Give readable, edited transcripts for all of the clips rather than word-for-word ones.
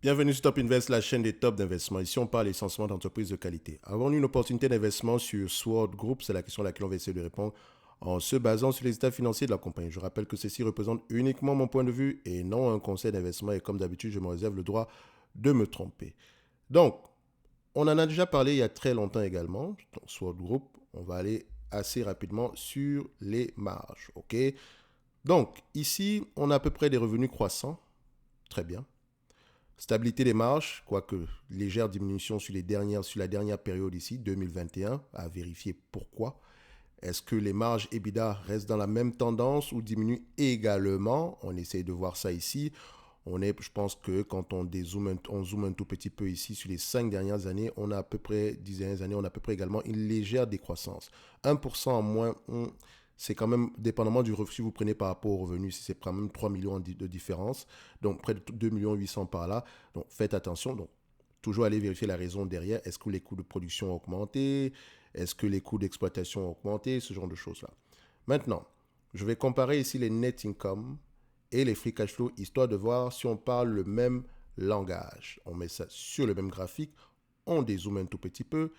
Bienvenue sur Top Invest, la chaîne des tops d'investissement. Ici, on parle essentiellement d'entreprises de qualité. Avons-nous une opportunité d'investissement sur Sword Group? C'est la question à laquelle on va essayer de répondre en se basant sur les états financiers de la compagnie. Je rappelle que ceci représente uniquement mon point de vue et non un conseil d'investissement. Et comme d'habitude, je me réserve le droit de me tromper. Donc, on en a déjà parlé il y a très longtemps également. Dans Sword Group, on va aller assez rapidement sur les marges. OK? Donc, ici, on a à peu près des revenus croissants. Très bien. Stabilité des marges, quoique légère diminution sur la dernière période ici, 2021, à vérifier pourquoi. Est-ce que les marges EBITDA restent dans la même tendance ou diminuent également? On essaye de voir ça ici. Je pense que quand on zoome un tout petit peu ici sur les 5 dernières années, on a à peu près, 10 dernières années, on a à peu près également une légère décroissance. 1% en moins, c'est quand même, dépendamment du revenu, si vous prenez par rapport au revenu, si c'est quand même 3 millions de différence, donc près de 2 millions 800 par là. Donc faites attention. Donc toujours aller vérifier la raison derrière. Est-ce que les coûts de production ont augmenté? Est-ce que les coûts d'exploitation ont augmenté? Ce genre de choses-là. Maintenant, je vais comparer ici les net income et les free cash flow, histoire de voir si on parle le même langage. On met ça sur le même graphique, on dézoome un tout petit peu,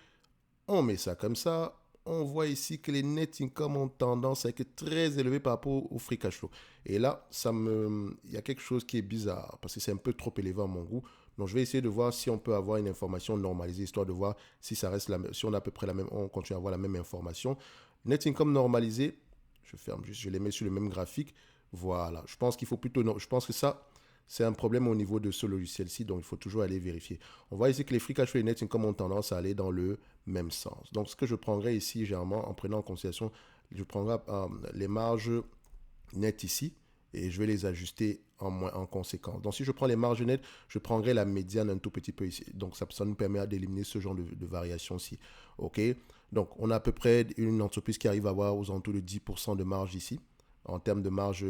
on met ça comme ça, on voit ici que les net income ont tendance à être très élevés par rapport au free cash flow. Et là, il y a quelque chose qui est bizarre, parce que c'est un peu trop élevé à mon goût. Donc, je vais essayer de voir si on peut avoir une information normalisée, histoire de voir si ça reste si on a à peu près la même, on continue à avoir la même information. Net income normalisé, je ferme juste, je les mets sur le même graphique. Voilà. Je pense qu'il faut plutôt, non, je pense que ça, c'est un problème au niveau de ce logiciel-ci, donc il faut toujours aller vérifier. On voit ici que les free cash flow et net income ont tendance à aller dans le même sens. Donc, ce que je prendrai ici, généralement, en prenant en considération, je prendrai les marges nettes ici et je vais les ajuster en conséquence. Donc, si je prends les marges nettes, je prendrai la médiane un tout petit peu ici. Donc, ça nous permet d'éliminer ce genre de variation-ci. OK? Donc, on a à peu près une entreprise qui arrive à avoir aux alentours de 10% de marge ici en termes de marge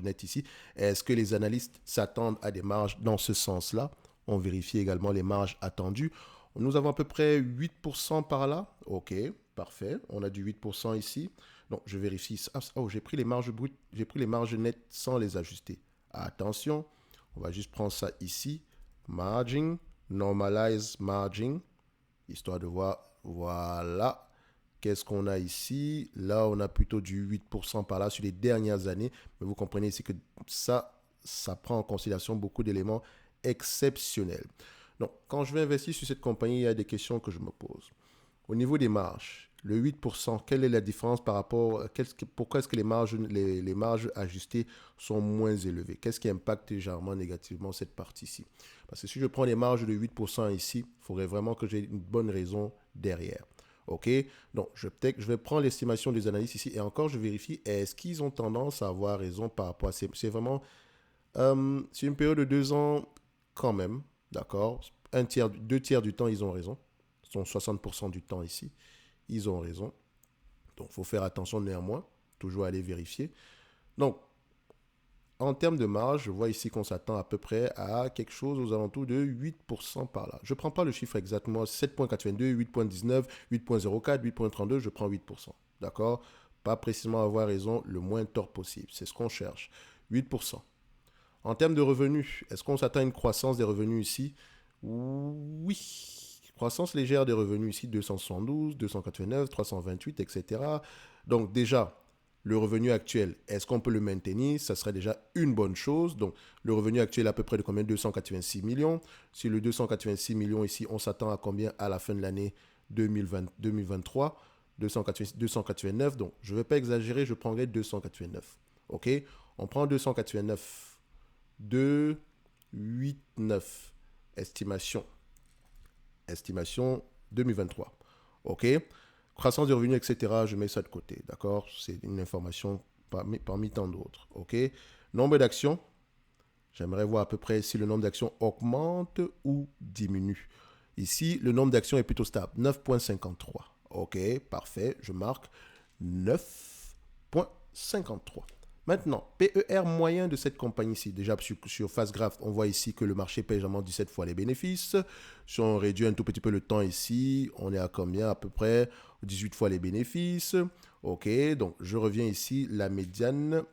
nette ici. Est-ce que les analystes s'attendent à des marges dans ce sens-là? On vérifie également les marges attendues. Nous avons à peu près 8% par là. OK, parfait. On a du 8% ici. Donc, je vérifie. Oh, j'ai pris les marges brutes, j'ai pris les marges nettes sans les ajuster. Attention, on va juste prendre ça ici. Margin, normalize margin, histoire de voir, voilà. Qu'est-ce qu'on a ici? Là, on a plutôt du 8% par là sur les dernières années. Mais vous comprenez ici que ça prend en considération beaucoup d'éléments exceptionnels. Donc, quand je vais investir sur cette compagnie, il y a des questions que je me pose. Au niveau des marges, le 8%, quelle est la différence par rapport, pourquoi est-ce que les marges ajustées sont moins élevées? Qu'est-ce qui impacte légèrement négativement cette partie-ci? Parce que si je prends les marges de 8% ici, il faudrait vraiment que j'ai une bonne raison derrière. OK? Donc, je vais prendre l'estimation des analystes ici et encore, je vérifie, est-ce qu'ils ont tendance à avoir raison par rapport à... C'est vraiment... c'est une période de 2 ans quand même, d'accord? Deux tiers du temps, ils ont raison. Ce sont 60% du temps ici. Ils ont raison. Donc, il faut faire attention néanmoins. Toujours aller vérifier. Donc, en termes de marge, je vois ici qu'on s'attend à peu près à quelque chose aux alentours de 8% par là. Je ne prends pas le chiffre exactement, 7,82, 8,19, 8,04, 8,32, je prends 8%. D'accord? Pas précisément avoir raison, le moins tort possible. C'est ce qu'on cherche. 8%. En termes de revenus, est-ce qu'on s'attend à une croissance des revenus ici? Oui. Croissance légère des revenus ici, 272, 289, 328, etc. Donc déjà, le revenu actuel, est-ce qu'on peut le maintenir? Ça serait déjà une bonne chose. Donc le revenu actuel est à peu près de combien? 286 millions. Si le 286 millions ici, on s'attend à combien à la fin de l'année 2023? 289. Donc je ne vais pas exagérer, je prendrai 289. OK? On prend 289. 2, 8, 9. Estimation. Estimation 2023. OK? Croissance des revenus, etc. Je mets ça de côté. D'accord? C'est une information parmi tant d'autres. OK? Nombre d'actions. J'aimerais voir à peu près si le nombre d'actions augmente ou diminue. Ici, le nombre d'actions est plutôt stable. 9,53. OK, parfait. Je marque 9,53. Maintenant, PER moyen de cette compagnie-ci. Déjà, sur Fastgraph, on voit ici que le marché paye généralement 17 fois les bénéfices. Si on réduit un tout petit peu le temps ici, on est à combien? À peu près 18 fois les bénéfices. OK, donc je reviens ici, la médiane.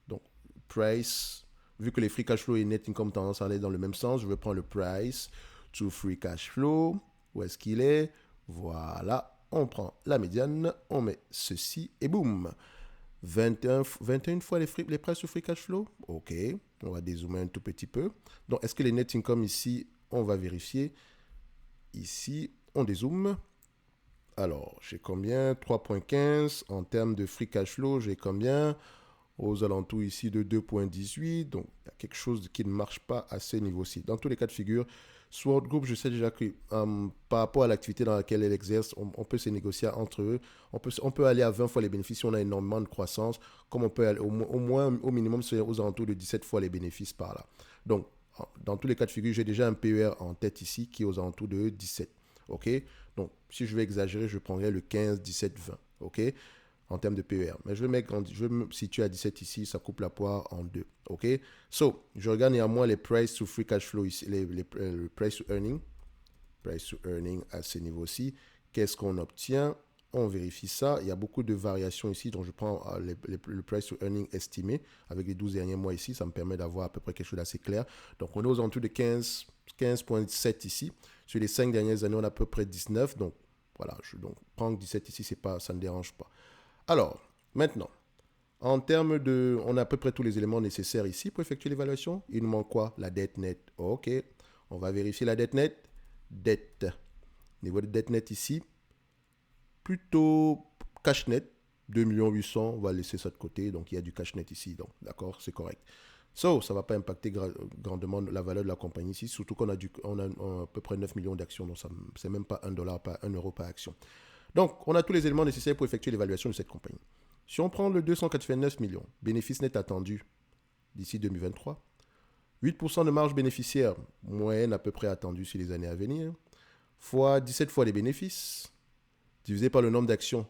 Donc, price vu que les free cash flow et net income tendance à aller dans le même sens, je vais prendre le price to free cash flow. Où est-ce qu'il est? Voilà, on prend la médiane, on met ceci et boum. 21 fois les prices sur free cash flow. Ok, on va dézoomer un tout petit peu. Donc, est-ce que les net income ici, on va vérifier. Ici, on dézoome. Alors, j'ai combien? 3,15. En termes de free cash flow, j'ai combien? Aux alentours ici de 2,18. Donc, il y a quelque chose qui ne marche pas à ce niveau-ci. Dans tous les cas de figure, Sword Group, je sais déjà que par rapport à l'activité dans laquelle elle exerce, on peut se négocier entre eux. On peut aller à 20 fois les bénéfices si on a énormément de croissance, comme on peut aller au minimum, c'est aux alentours de 17 fois les bénéfices par là. Donc, dans tous les cas de figure, j'ai déjà un PER en tête ici qui est aux alentours de 17. OK? Donc, si je vais exagérer, je prendrais le 15, 17, 20. OK? En termes de PER. Mais je vais me situer à 17 ici, ça coupe la poire en deux. OK? So, je regarde néanmoins les price to free cash flow ici, le price to earning. Price to earning à ce niveau-ci. Qu'est-ce qu'on obtient? On vérifie ça. Il y a beaucoup de variations ici. Donc, je prends le price to earning estimé avec les 12 derniers mois ici. Ça me permet d'avoir à peu près quelque chose d'assez clair. Donc, on est aux alentours de 15,7 ici. Sur les 5 dernières années, on a à peu près 19. Donc, voilà. Donc, prendre 17 ici, ça ne dérange pas. Alors, maintenant, en termes de... On a à peu près tous les éléments nécessaires ici pour effectuer l'évaluation. Il nous manque quoi? La dette nette. OK. On va vérifier la dette nette. Dette. Niveau de dette nette ici. Plutôt cash net. 2 800 000. On va laisser ça de côté. Donc, il y a du cash net ici. Donc, d'accord, c'est correct. So, ça ne va pas impacter grandement la valeur de la compagnie ici. Surtout qu'on a, à peu près 9 millions d'actions. Donc, c'est même pas €1 par action. Donc, on a tous les éléments nécessaires pour effectuer l'évaluation de cette compagnie. Si on prend le 289 millions, bénéfice net attendu d'ici 2023, 8% de marge bénéficiaire moyenne à peu près attendue sur les années à venir, fois 17 fois les bénéfices, divisé par le nombre d'actions,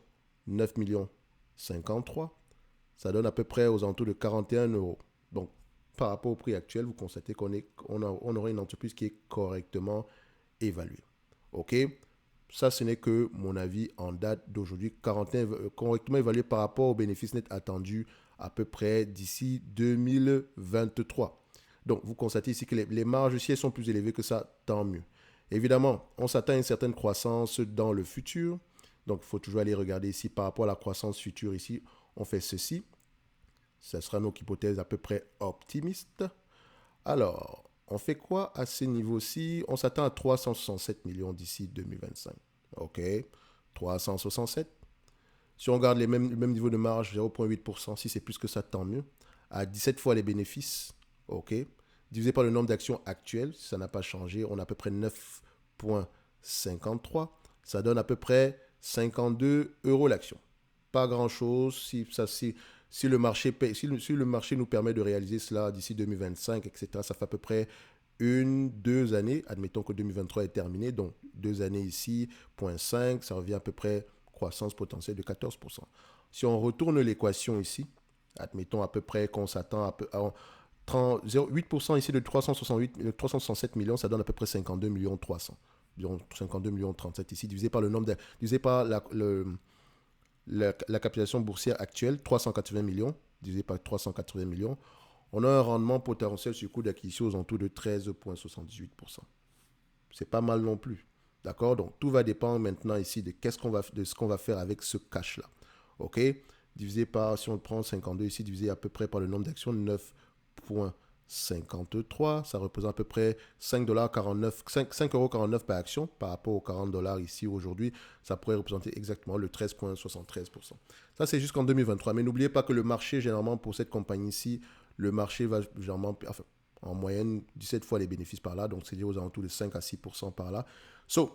9 millions 53, ça donne à peu près aux alentours de 41 euros. Donc, par rapport au prix actuel, vous constatez qu'on aura une entreprise qui est correctement évaluée. OK? Ça, ce n'est que mon avis en date d'aujourd'hui, correctement évalué par rapport aux bénéfices nets attendus à peu près d'ici 2023. Donc, vous constatez ici que les marges, si elles sont plus élevées que ça, tant mieux. Évidemment, on s'attend à une certaine croissance dans le futur. Donc, il faut toujours aller regarder ici par rapport à la croissance future. Ici, on fait ceci. Ce sera nos hypothèses à peu près optimistes. Alors, on fait quoi à ces niveaux-ci? On s'attend à 367 millions d'ici 2025. OK, 367. Si on regarde le même niveau de marge, 0,8%, si c'est plus que ça, tant mieux. À 17 fois les bénéfices, OK, divisé par le nombre d'actions actuelles, si ça n'a pas changé, on a à peu près 9,53. Ça donne à peu près 52 euros l'action. Pas grand-chose. Si le marché nous permet de réaliser cela d'ici 2025, etc., ça fait à peu près 2 années. Admettons que 2023 est terminé, donc 2 années ici, 0,5, ça revient à peu près croissance potentielle de 14%. Si on retourne l'équation ici, admettons à peu près qu'on s'attend à 8% ici de 367 millions, ça donne à peu près 52 millions 300. 52 millions 37 ici, divisé par la capitalisation boursière actuelle, 380 millions, divisé par 380 millions, on a un rendement potentiel sur coût d'acquisition aux alentours de 13,78%. C'est pas mal non plus. D'accord? Donc, tout va dépendre maintenant ici de ce qu'on va faire avec ce cash-là. OK? Divisé par, si on prend 52 ici, divisé à peu près par le nombre d'actions, 9,53, ça représente à peu près 5,49 par action par rapport aux $40 ici aujourd'hui. Ça pourrait représenter exactement le 13,73%. Ça, c'est jusqu'en 2023. Mais n'oubliez pas que le marché, généralement, pour cette compagnie-ci, le marché va généralement, enfin, en moyenne, 17 fois les bénéfices par là. Donc, c'est-à-dire aux alentours de 5 à 6% par là. So,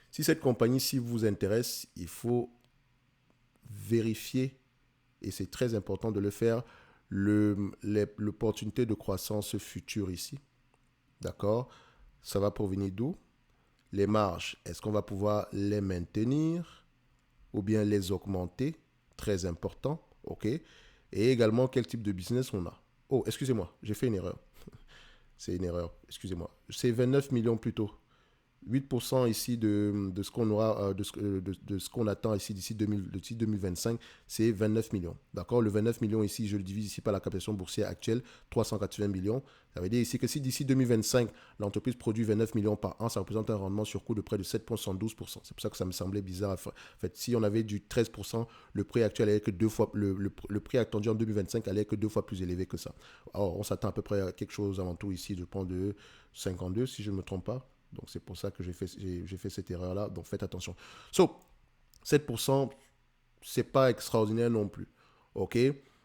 si cette compagnie-ci vous intéresse, il faut vérifier, et c'est très important de le faire, l'opportunité de croissance future ici. D'accord? Ça va provenir d'où? Les marges, est-ce qu'on va pouvoir les maintenir ou bien les augmenter? Très important. OK? Et également, quel type de business on a? Oh, excusez-moi, j'ai fait une erreur. C'est une erreur, excusez-moi. C'est 29 millions plutôt. 8% ici de ce qu'on aura, de ce qu'on attend ici d'ici 2025, c'est 29 millions. D'accord? Le 29 millions ici, je le divise ici par la capitalisation boursière actuelle, 380 millions. Ça veut dire ici que si d'ici 2025, l'entreprise produit 29 millions par an, ça représente un rendement sur coût de près de 7,72%. C'est pour ça que ça me semblait bizarre. En fait, si on avait du 13%, le prix actuel allait que deux fois, le prix attendu en 2025 allait être que 2 fois plus élevé que ça. Alors, on s'attend à peu près à quelque chose avant tout ici, je pense, de 52, si je ne me trompe pas. Donc, c'est pour ça que j'ai fait cette erreur-là. Donc, faites attention. So, 7%, c'est pas extraordinaire non plus. OK?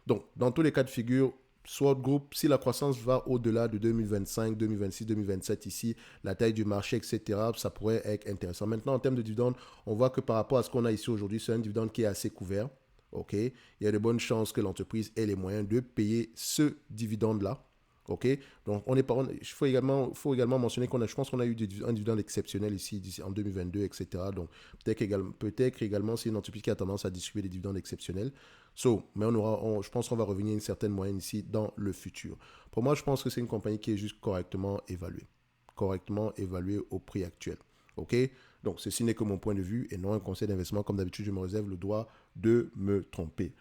Donc, dans tous les cas de figure, Sword Group, si la croissance va au-delà de 2025, 2026, 2027 ici, la taille du marché, etc., ça pourrait être intéressant. Maintenant, en termes de dividendes, on voit que par rapport à ce qu'on a ici aujourd'hui, c'est un dividende qui est assez couvert. OK? Il y a de bonnes chances que l'entreprise ait les moyens de payer ce dividende-là. OK? Donc, il faut également mentionner je pense qu'on a eu un dividende exceptionnel ici en 2022, etc. Donc, peut-être également, c'est une entreprise qui a tendance à distribuer des dividendes exceptionnels. Mais je pense qu'on va revenir à une certaine moyenne ici dans le futur. Pour moi, je pense que c'est une compagnie qui est juste correctement évaluée. Correctement évaluée au prix actuel. OK? Donc, ceci n'est que mon point de vue et non un conseil d'investissement. Comme d'habitude, je me réserve le droit de me tromper.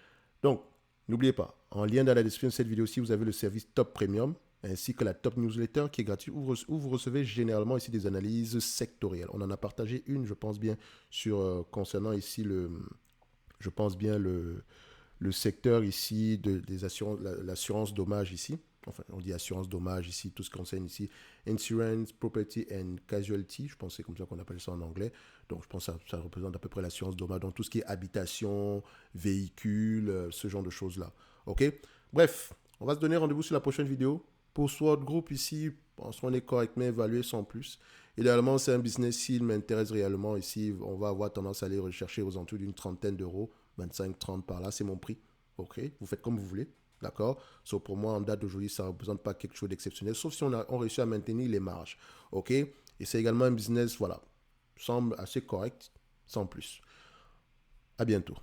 Donc, n'oubliez pas, en lien dans la description de cette vidéo-ci, vous avez le service Top Premium ainsi que la Top Newsletter qui est gratuite où vous recevez généralement ici des analyses sectorielles. On en a partagé une, je pense bien, concernant ici je pense bien le secteur ici des assurances, l'assurance dommage ici. Enfin, on dit assurance dommage ici, tout ce qui concerne ici Insurance, Property and Casualty. Je pense que c'est comme ça qu'on appelle ça en anglais. Donc, je pense que ça représente à peu près l'assurance dommage. Donc, tout ce qui est habitation, véhicule, ce genre de choses-là. OK? Bref, on va se donner rendez-vous sur la prochaine vidéo. Pour Sword Group ici, je pense qu'on est correctement évalué sans plus. Idéalement, c'est un business, s'il m'intéresse réellement ici, on va avoir tendance à aller rechercher aux alentours d'une trentaine d'euros. 25, 30 par là, c'est mon prix. OK, vous faites comme vous voulez. D'accord. Pour moi, en date d'aujourd'hui, ça ne représente pas quelque chose d'exceptionnel, sauf si on réussit à maintenir les marges. OK. Et c'est également un business, voilà, semble assez correct, sans plus. À bientôt.